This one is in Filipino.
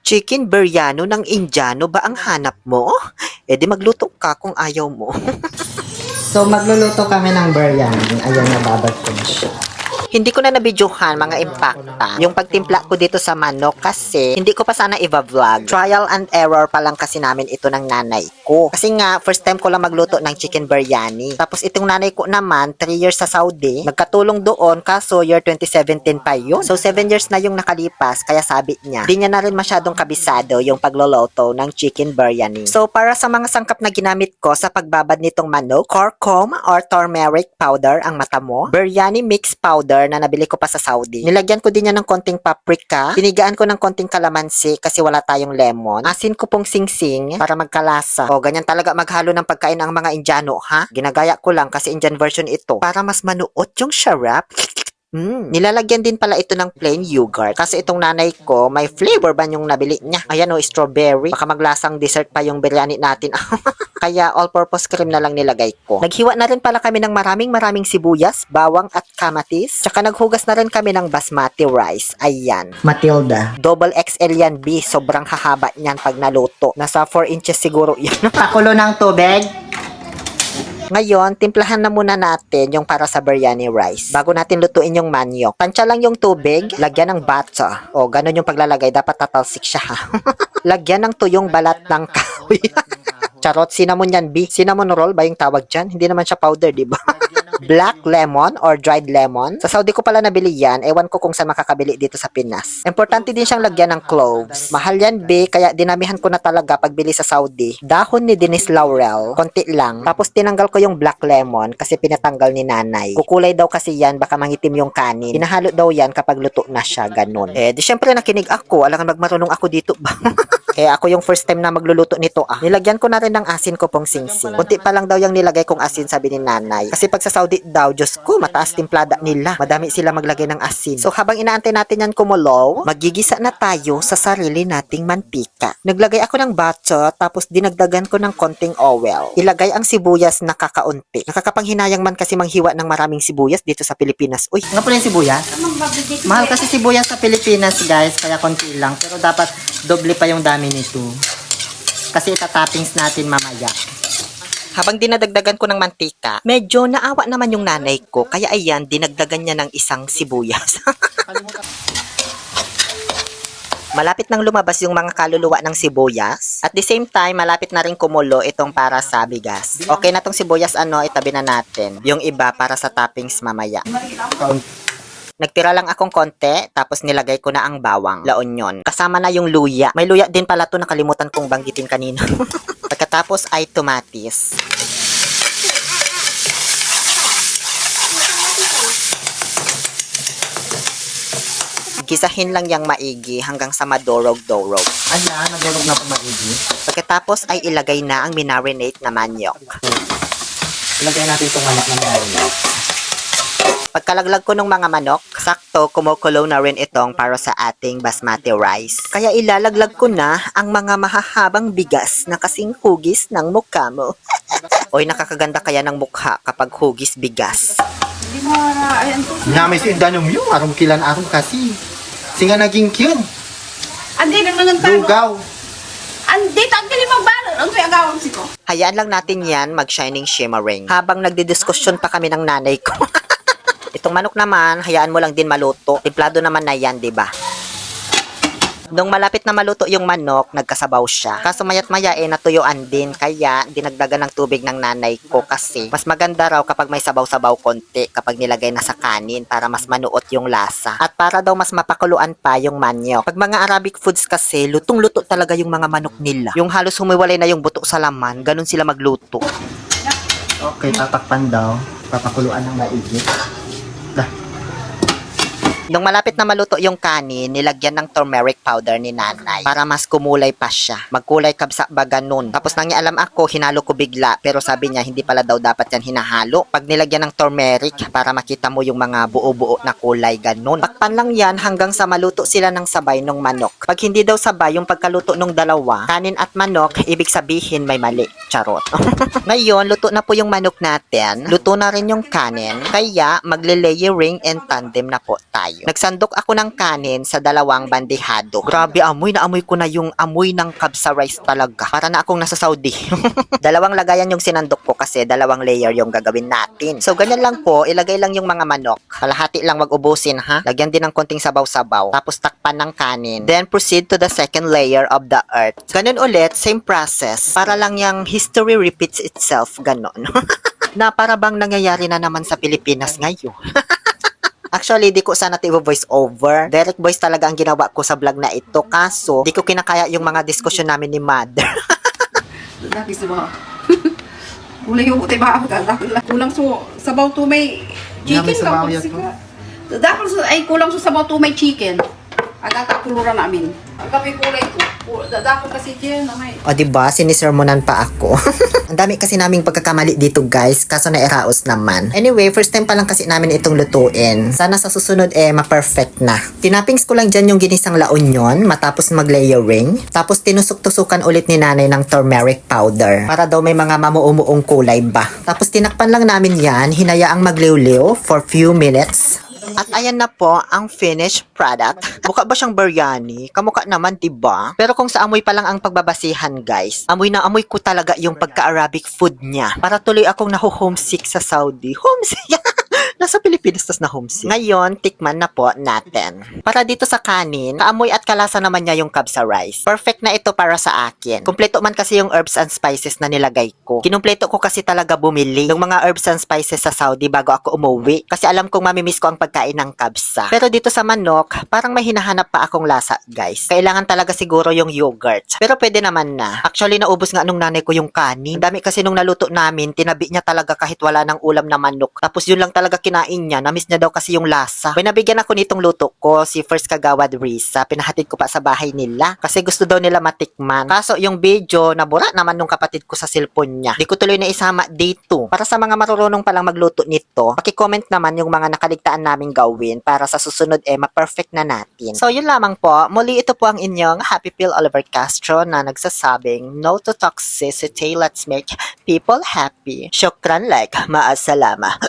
Chicken biryano ng Indiano ba ang hanap mo? Eh di magluto ka kung ayaw mo. So, magluluto kami ng biryani. Ayan, nababad ko na siya. Hindi ko na nabidyohan mga impacta yung pagtimpla ko dito sa manok kasi hindi ko pa sana i-vlog. Trial and error pa lang kasi namin ito ng nanay ko. Kasi nga, first time ko lang magluto ng chicken biryani. Tapos itong nanay ko naman, 3 years sa Saudi, nagkatulong doon kaso year 2017 pa yun. So 7 years na yung nakalipas kaya sabi niya, di niya na rin masyadong kabisado yung pagloloto ng chicken biryani. So para sa mga sangkap na ginamit ko sa pagbabad nitong manok, curcum or turmeric powder ang mata mo, biryani mix powder na nabili ko pa sa Saudi. Nilagyan ko din yan ng konting paprika, tinigaan ko ng konting kalamansi kasi wala tayong lemon. Asin ko pong singsing para magkalasa. O ganyan talaga maghalo ng pagkain ang mga Indiano, ha? Ginagaya ko lang kasi Indian version ito para mas manuot yung syrup. Nilalagyan din pala ito ng plain yogurt kasi itong nanay ko may flavor ba yung nabili niya. Ayan o, strawberry. Baka maglasang dessert pa yung biryani natin. Kaya all-purpose cream na lang nilagay ko. Naghiwa na rin pala kami ng maraming sibuyas, bawang at kamatis. Tsaka naghugas na rin kami ng basmati rice. Ayan. Matilda. Double XL yan, B. Sobrang hahaba niyan pag naluto. Nasa 4 inches siguro yan. Pakulo ng tubig. Ngayon, timplahan na muna natin yung para sa biryani rice. Bago natin lutuin yung manok. Tansya lang yung tubig, lagyan ng butter. O, ganun yung paglalagay. Dapat tatalsik siya, ha? Lagyan ng tuyong balat ng kahoy. Charot, cinnamon yan, B. Cinnamon roll ba yung tawag dyan? Hindi naman siya powder, di ba? Black lemon or dried lemon. Sa Saudi ko pala nabili yan. Ewan ko kung saan makakabili dito sa Pinas. Importante din siyang lagyan ng cloves. Mahal yan, B. Kaya dinamihan ko na talaga pagbili sa Saudi. Dahon ni Denise Laurel. Konti lang. Tapos tinanggal ko yung black lemon kasi pinatanggal ni nanay. Kukulay daw kasi yan. Baka mangitim yung kanin. Hinahalo daw yan kapag luto na siya. Ganun. Eh, di syempre nakinig ako. Alangan magmarunong ako dito ba? Kaya ako yung first time na magluluto nito, ah. Nilagyan ko na rin ng asin ko pong singsing. Kunti pa lang daw yung nilagay kong asin, sabi ni nanay. Kasi pag sa Saudi daw, Diyos ko, mataas timplada nila. Madami sila maglagay ng asin. So habang inaantay natin yan kumulo, magigisa na tayo sa sarili nating mantika. Naglagay ako ng butter, tapos dinagdagan ko ng konting oil. Ilagay ang sibuyas na kakaunti. Nakakapanghinayang man kasi manghiwa ng maraming sibuyas dito sa Pilipinas. Uy, Nga pala yung sibuyas? Mahal kasi sibuyas sa Pilipinas, guys. Kaya konti lang. Pero dapat doble pa yung dami nito. Kasi itatoppings natin mamaya. habang dinadagdagan ko ng mantika, medyo naawa naman yung nanay ko. Kaya ayan, dinagdagan niya ng isang sibuyas. Malapit nang lumabas yung mga kaluluwa ng sibuyas. At the same time, malapit na rin kumulo itong para sa bigas. Okay na tong sibuyas, itabi na natin. Yung iba para sa toppings mamaya. Nagtira lang akong konti, tapos nilagay ko na ang bawang, la onion. Kasama na yung luya. May luya din pala to, nakalimutan kong banggitin kanina. Pagkatapos ay tomatis. Gisahin lang yang maigi hanggang sa madorog-dorog. Ayan, nagulog na po maigi. Pagkatapos ay ilagay na ang minarinate na manok. Ilagay natin itong manok na marinate. Pagkalaglag ko ng mga manok, sakto kumukulo na rin itong para sa ating basmati rice. Kaya ilalaglag ko na ang mga mahahabang bigas na kasing hugis ng mukha mo. Oy, nakakaganda kaya ng mukha kapag hugis bigas. Namay si Danong yung arom kilan arom kasi. Singa naging kyun. Andi nang nangantan. Lugaw. Andi tangkili magbalon ang agawang siko. Hayaan lang natin yan mag-shining shimmering. Habang nagdidiskusyon pa kami ng nanay ko. Itong manok naman, hayaan mo lang din maluto. Timplado naman na yan, diba? Nung malapit na maluto yung manok, nagkasabaw siya. Kaso mayat maya natuyuan din. Kaya dinagdagan ng tubig ng nanay ko kasi mas maganda raw kapag may sabaw-sabaw konti kapag nilagay na sa kanin para mas manuot yung lasa. At para daw mas mapakuluan pa yung manok. Pag mga Arabic foods kasi, lutong-luto talaga yung mga manok nila. Yung halos humiwalay na yung buto sa laman, ganun sila magluto. Okay, tatakpan daw. Papakuluan ng maigi. Nung malapit na maluto yung kanin, nilagyan ng turmeric powder ni nanay para mas kumulay pa siya. Magkulay kabsa ba ganun. Tapos nangialam ako, hinalo ko bigla. Pero sabi niya, hindi pala daw dapat yan hinahalo. Pag nilagyan ng turmeric, para makita mo yung mga buo-buo na kulay ganun. Takpan lang yan hanggang sa maluto sila ng sabay nung manok. Pag hindi daw sabay yung pagkaluto nung dalawa, kanin at manok, ibig sabihin may mali. Charot. Ngayon, luto na po yung manok natin. Luto na rin yung kanin. Kaya, magle-layering and tandem na po tayo. tayo. Nagsandok ako ng kanin sa dalawang bandihado. Grabe amoy, na amoy ko na yung amoy ng kabsa rice talaga. Para na akong nasa Saudi. Dalawang lagayan yung sinandok ko kasi dalawang layer yung gagawin natin. So ganyan lang po, ilagay lang yung mga manok. Kalahati lang, wag ubusin ha. Lagyan din ng konting sabaw-sabaw. Tapos takpan ng kanin. Then proceed to the second layer of the earth. Ganun ulit, same process. Para lang yung history repeats itself. Ganon. Na para bang nangyayari na naman sa Pilipinas ngayon. Actually, di ko sana ito voice over. Direct voice talaga ang ginawa ko sa vlog na ito. Kaso, di ko kinakaya yung mga diskusyon namin ni Mother. Dati sa kulay yung puti ba ako kulang sa sabaw to may chicken sabaw ka yan to. dapat ay kulang sa sabaw to may chicken. Agata kulura namin. Agapi kulay ko. Dadako kasi dyan na may. O diba, sinisermonan pa ako. Ang dami kasi naming pagkakamali dito guys, kaso nairaos naman. Anyway, first time pa lang kasi namin itong lutuin. Sana sa susunod ma-perfect na. Tinapings ko lang dyan yung ginisang la onion, matapos mag-layering. Tapos tinusok-tusukan ulit ni nanay ng turmeric powder. Para daw may mga mamuumuong kulay ba. Tapos tinakpan lang namin yan, hinayaang magliw-liw for few minutes. At ayan na po ang finished product. Mukha ba siyang biryani? Kamukha naman, diba? Pero kung sa amoy pa lang ang pagbabasihan, guys, amoy na amoy ko talaga yung pagka-Arabic food niya. Para tuloy akong naho-homesick sa Saudi. Homesick! Nasa Pilipinas tas na homesick. Ngayon, tikman na po natin. Para dito sa kanin, kaamoy at kalasa naman niya yung kabsa rice. Perfect na ito para sa akin. Kumpleto man kasi yung herbs and spices na nilagay ko. Kinumpleto ko kasi talaga bumili yung mga herbs and spices sa Saudi bago ako umuwi. Kasi alam kong mamimiss ko ang pagkain ng kabsa. Pero dito sa manok, parang may hinahanap pa akong lasa, guys. Kailangan talaga siguro yung yogurt. Pero pwede naman na. Actually, naubos nga nung nanay ko yung kanin. Dami kasi nung naluto namin, tinabi niya talaga kahit wala ng ulam na manok. Tapos yun lang talaga kinain niya. Namiss niya daw kasi yung lasa. May nabigyan ako nitong luto ko, si First Kagawad Risa. Pinahatid ko pa sa bahay nila. Kasi gusto daw nila matikman. Kaso yung video, nabura naman nung kapatid ko sa cellphone niya. Di ko tuloy na isama dito. Para sa mga marurunong palang magluto nito, paki-comment naman yung mga nakaligtaan naming gawin para sa susunod ma-perfect na natin. So yun lamang po. Muli ito po ang inyong Happy Pill Oliver Castro na nagsasabing no to toxicity. Let's make people happy. Shukran like. Maasalama.